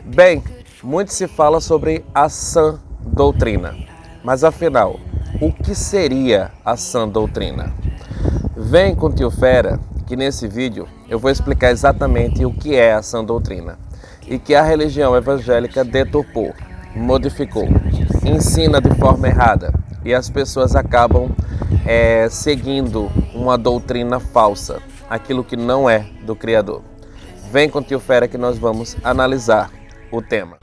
Bem, muito se fala sobre a sã doutrina, mas afinal, o que seria a sã doutrina? Vem com o Tio Fera, que nesse vídeo eu vou explicar exatamente o que é a sã doutrina e que a religião evangélica deturpou, modificou, ensina de forma errada e as pessoas acabam seguindo uma doutrina falsa, aquilo que não é do Criador. Vem com o Tio Fera que nós vamos analisar o tema.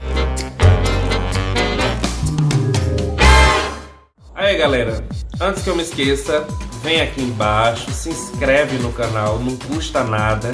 Aí galera, antes que eu me esqueça, vem aqui embaixo, se inscreve no canal, não custa nada,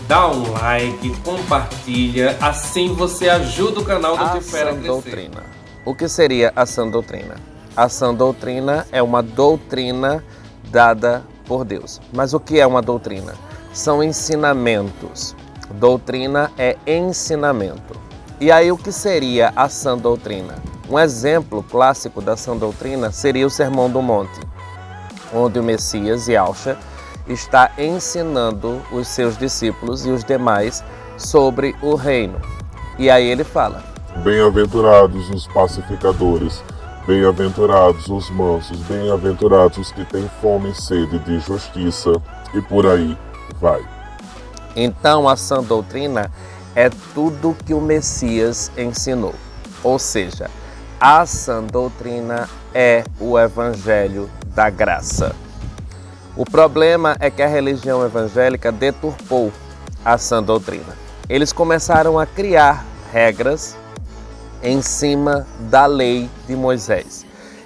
dá um like, compartilha, assim você ajuda o canal do Tio Fera a crescer. Doutrina. O que seria a sã doutrina? A sã doutrina é uma doutrina dada por Deus. Mas o que é uma doutrina? São ensinamentos. Doutrina é ensinamento. E aí o que seria a sã doutrina? Um exemplo clássico da sã doutrina seria o Sermão do Monte, onde o Messias, Yahshua, está ensinando os seus discípulos e os demais sobre o reino. E aí ele fala: bem-aventurados os pacificadores, bem-aventurados os mansos, bem-aventurados os que têm fome e sede de justiça, e por aí vai. Então a sã doutrina é tudo que o Messias ensinou. Ou seja, a sã doutrina é o evangelho da graça. O problema é que a religião evangélica deturpou a sã doutrina. Eles começaram a criar regras em cima da lei de Moisés.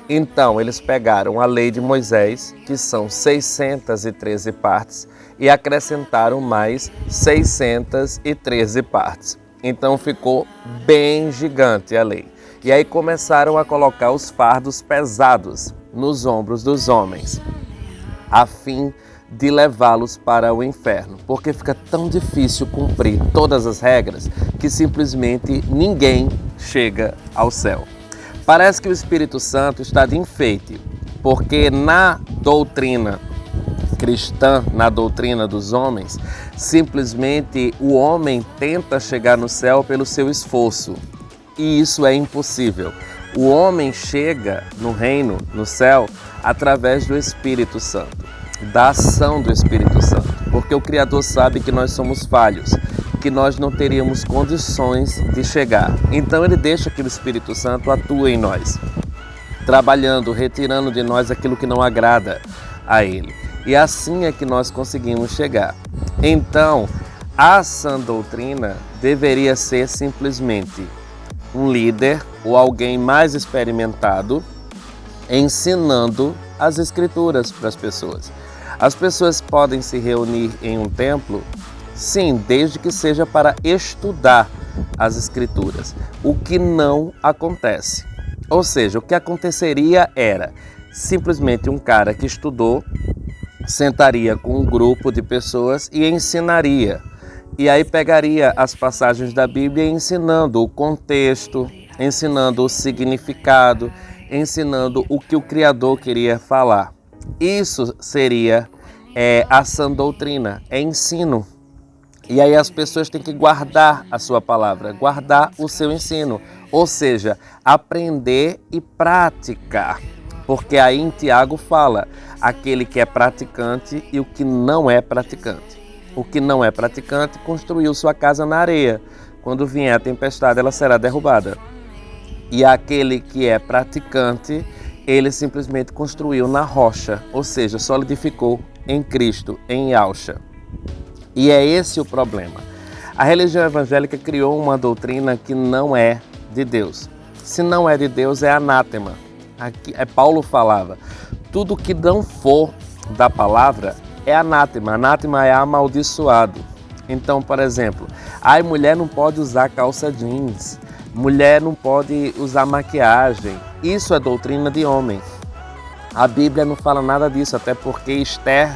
Então, eles pegaram a lei de Moisés, que são 613 partes, e acrescentaram mais 613 partes. Então, ficou bem gigante a lei. E aí começaram a colocar os fardos pesados nos ombros dos homens, a fim de levá-los para o inferno, porque fica tão difícil cumprir todas as regras que simplesmente ninguém chega ao céu. Parece que o Espírito Santo está de enfeite, porque na doutrina cristã, na doutrina dos homens, simplesmente o homem tenta chegar no céu pelo seu esforço, e isso é impossível. O homem chega no reino, no céu, através do Espírito Santo, da ação do Espírito Santo, porque o Criador sabe que nós somos falhos, que nós não teríamos condições de chegar. Então ele deixa que o Espírito Santo atue em nós, trabalhando, retirando de nós aquilo que não agrada a ele. E assim é que nós conseguimos chegar. Então, a sã doutrina deveria ser simplesmente um líder ou alguém mais experimentado ensinando as Escrituras para as pessoas. As pessoas podem se reunir em um templo, sim, desde que seja para estudar as Escrituras, o que não acontece. Ou seja, o que aconteceria era simplesmente um cara que estudou, sentaria com um grupo de pessoas e ensinaria. E aí pegaria as passagens da Bíblia ensinando o contexto, ensinando o significado, ensinando o que o Criador queria falar. Isso seria a sã doutrina, é ensino. E aí as pessoas têm que guardar a sua palavra, guardar o seu ensino, ou seja, aprender e praticar. Porque aí em Tiago fala, aquele que é praticante e o que não é praticante. O que não é praticante construiu sua casa na areia. Quando vier a tempestade, ela será derrubada. E aquele que é praticante, ele simplesmente construiu na rocha, ou seja, solidificou em Cristo, em Yahshua. E é esse o problema. A religião evangélica criou uma doutrina que não é de Deus. Se não é de Deus, é anátema. Aqui, Paulo falava, tudo que não for da palavra é anátema. Anátema é amaldiçoado. Então, por exemplo, mulher não pode usar calça jeans, mulher não pode usar maquiagem. Isso é doutrina de homem. A Bíblia não fala nada disso, até porque Esther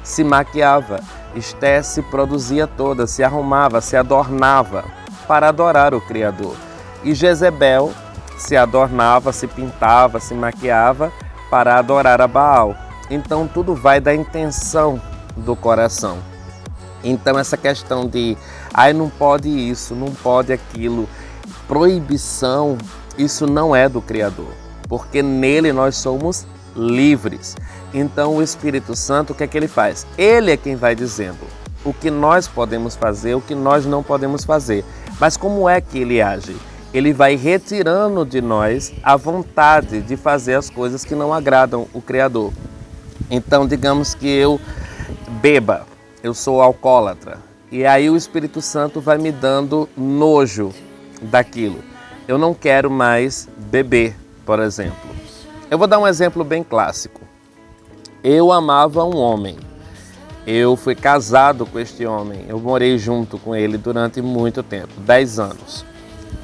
se maquiava, Esther se produzia toda, se arrumava, se adornava para adorar o Criador. E Jezebel se adornava, se pintava, se maquiava para adorar a Baal. Então tudo vai da intenção do coração. Então essa questão de não pode isso, não pode aquilo, proibição, isso não é do Criador, porque nele nós somos livres. Então o Espírito Santo, o que é que ele faz? Ele é quem vai dizendo o que nós podemos fazer, o que nós não podemos fazer. Mas como é que ele age? Ele vai retirando de nós a vontade de fazer as coisas que não agradam o Criador. Então, digamos que eu beba, eu sou alcoólatra, e aí o Espírito Santo vai me dando nojo daquilo. Eu não quero mais beber, por exemplo. Eu vou dar um exemplo bem clássico. Eu amava um homem. Eu fui casado com este homem. Eu morei junto com ele durante muito tempo, 10 anos.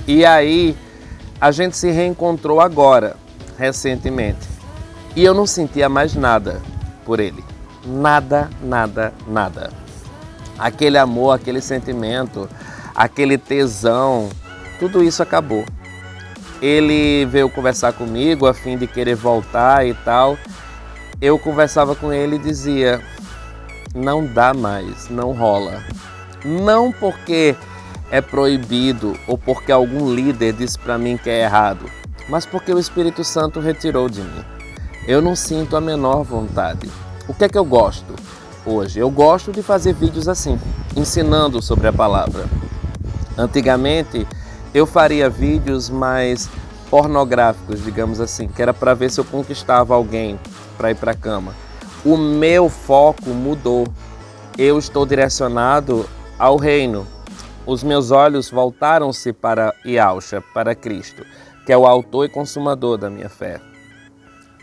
E aí, a gente se reencontrou agora, recentemente. E eu não sentia mais nada por ele. Nada, nada, nada. Aquele amor, aquele sentimento, aquele tesão, tudo isso acabou. Ele veio conversar comigo a fim de querer voltar e tal. Eu conversava com ele e dizia, não dá mais, não rola. Não porque é proibido ou porque algum líder disse para mim que é errado, mas porque o Espírito Santo retirou de mim. Eu não sinto a menor vontade. O que é que eu gosto hoje? Eu gosto de fazer vídeos assim, ensinando sobre a palavra. Antigamente, eu faria vídeos mais pornográficos, digamos assim, que era para ver se eu conquistava alguém para ir para a cama. O meu foco mudou. Eu estou direcionado ao reino. Os meus olhos voltaram-se para Yahushua, para Cristo, que é o autor e consumador da minha fé.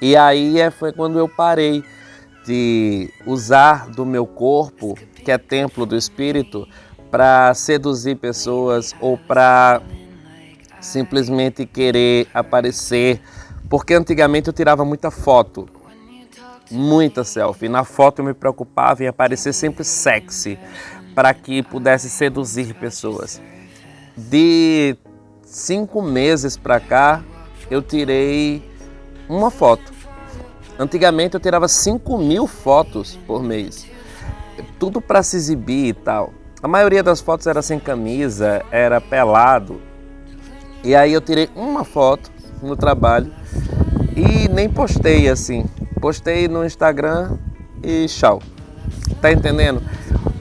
E aí foi quando eu parei de usar do meu corpo, que é templo do Espírito, para seduzir pessoas ou para simplesmente querer aparecer. Porque antigamente eu tirava muita foto, muita selfie. Na foto eu me preocupava em aparecer sempre sexy, para que pudesse seduzir pessoas. De 5 meses para cá, eu tirei uma foto. Antigamente eu tirava 5.000 fotos por mês, tudo para se exibir e tal. A maioria das fotos era sem camisa, era pelado. E aí eu tirei uma foto no trabalho e nem postei assim. Postei no Instagram e tchau. Tá entendendo?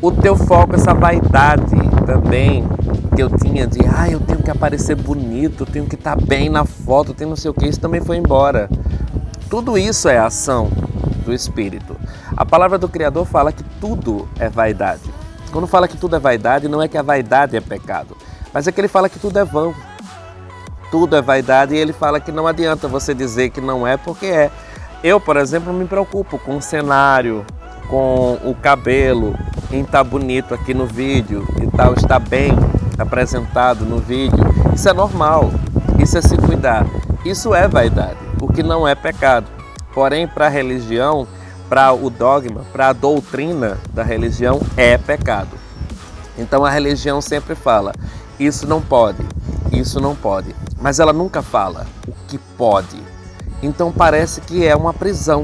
O teu foco, essa vaidade também que eu tinha de eu tenho que aparecer bonito, tenho que estar bem na foto, tenho não sei o que, isso também foi embora. Tudo isso é ação do Espírito. A palavra do Criador fala que tudo é vaidade. Quando fala que tudo é vaidade, não é que a vaidade é pecado, mas é que ele fala que tudo é vão. Tudo é vaidade e ele fala que não adianta você dizer que não é porque é. Eu, por exemplo, me preocupo com o cenário, com o cabelo, em estar bonito aqui no vídeo e tal, estar bem apresentado no vídeo. Isso é normal, isso é se cuidar. Isso é vaidade, o que não é pecado. Porém, para a religião, para o dogma, para a doutrina da religião, é pecado. Então a religião sempre fala, isso não pode, isso não pode. Mas ela nunca fala o que pode. Então parece que é uma prisão.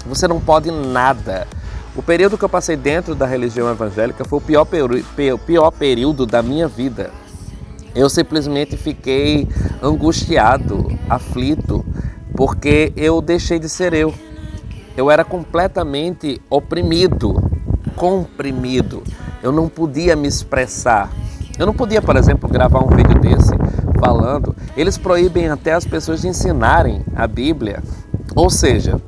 Você não pode nada. O período que eu passei dentro da religião evangélica foi o pior período da minha vida. Eu simplesmente fiquei angustiado, aflito, porque eu deixei de ser eu. Eu era completamente oprimido, comprimido. Eu não podia me expressar. Eu não podia, por exemplo, gravar um vídeo desse falando. Eles proíbem até as pessoas de ensinarem a Bíblia. Ou seja,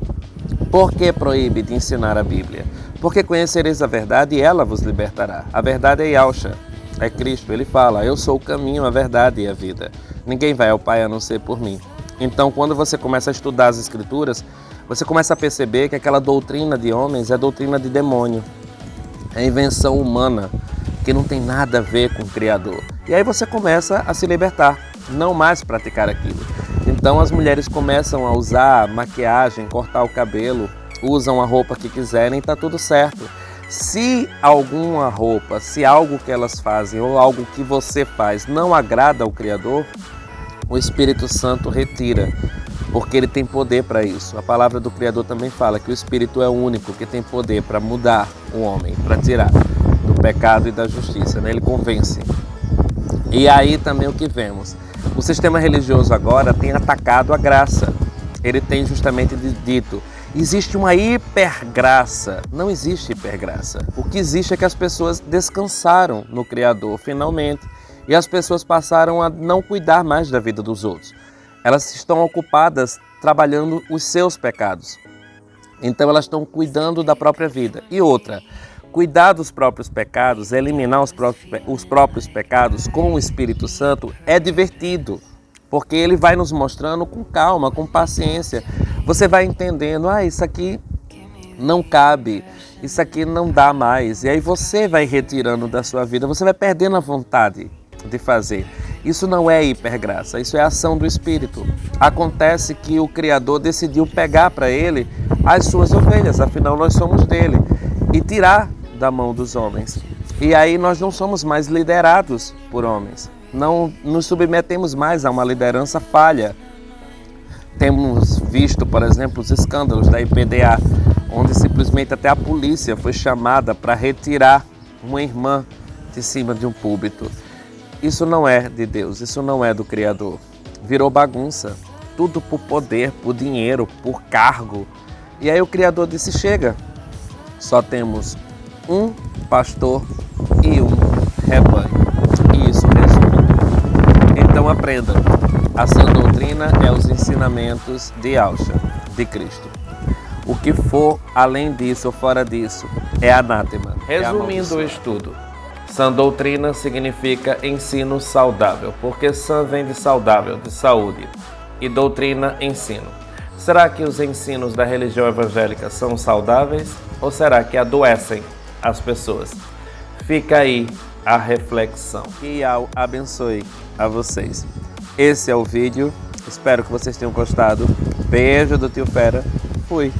por que proíbe de ensinar a Bíblia? Porque conhecereis a verdade e ela vos libertará. A verdade é Yahushua, é Cristo. Ele fala, eu sou o caminho, a verdade e a vida. Ninguém vai ao Pai a não ser por mim. Então, quando você começa a estudar as Escrituras, você começa a perceber que aquela doutrina de homens é doutrina de demônio. É invenção humana, que não tem nada a ver com o Criador. E aí você começa a se libertar, não mais praticar aquilo. Então as mulheres começam a usar maquiagem, cortar o cabelo, usam a roupa que quiserem e está tudo certo. Se alguma roupa, se algo que elas fazem ou algo que você faz não agrada ao Criador, o Espírito Santo retira, porque ele tem poder para isso. A palavra do Criador também fala que o Espírito é o único que tem poder para mudar o homem, para tirar do pecado e da justiça, né? Ele convence. E aí também o que vemos? O sistema religioso agora tem atacado a graça. Ele tem justamente dito, existe uma hipergraça. Não existe hipergraça. O que existe é que as pessoas descansaram no Criador, finalmente, e as pessoas passaram a não cuidar mais da vida dos outros. Elas estão ocupadas trabalhando os seus pecados. Então elas estão cuidando da própria vida. E outra, cuidar dos próprios pecados, eliminar os próprios pecados com o Espírito Santo é divertido. Porque ele vai nos mostrando com calma, com paciência. Você vai entendendo, isso aqui não cabe, isso aqui não dá mais. E aí você vai retirando da sua vida, você vai perdendo a vontade de fazer. Isso não é hipergraça, isso é ação do Espírito. Acontece que o Criador decidiu pegar para ele as suas ovelhas, afinal nós somos dele, e tirar da mão dos homens. E aí nós não somos mais liderados por homens. Não nos submetemos mais a uma liderança falha. Temos visto, por exemplo, os escândalos da IPDA, onde simplesmente até a polícia foi chamada para retirar uma irmã de cima de um púlpito. Isso não é de Deus, isso não é do Criador. Virou bagunça, tudo por poder, por dinheiro, por cargo. E aí o Criador disse, chega, só temos um pastor e um rebanho. E isso resume. Então aprenda, a sã doutrina é os ensinamentos de Yahshua, de Cristo. O que for além disso ou fora disso é anátema. Resumindo o estudo, sã doutrina significa ensino saudável, porque sã vem de saudável, de saúde, e doutrina, ensino. Será que os ensinos da religião evangélica são saudáveis ou será que adoecem as pessoas? Fica aí a reflexão. Que Yahweh abençoe a vocês. Esse é o vídeo. Espero que vocês tenham gostado. Beijo do Tio Fera. Fui.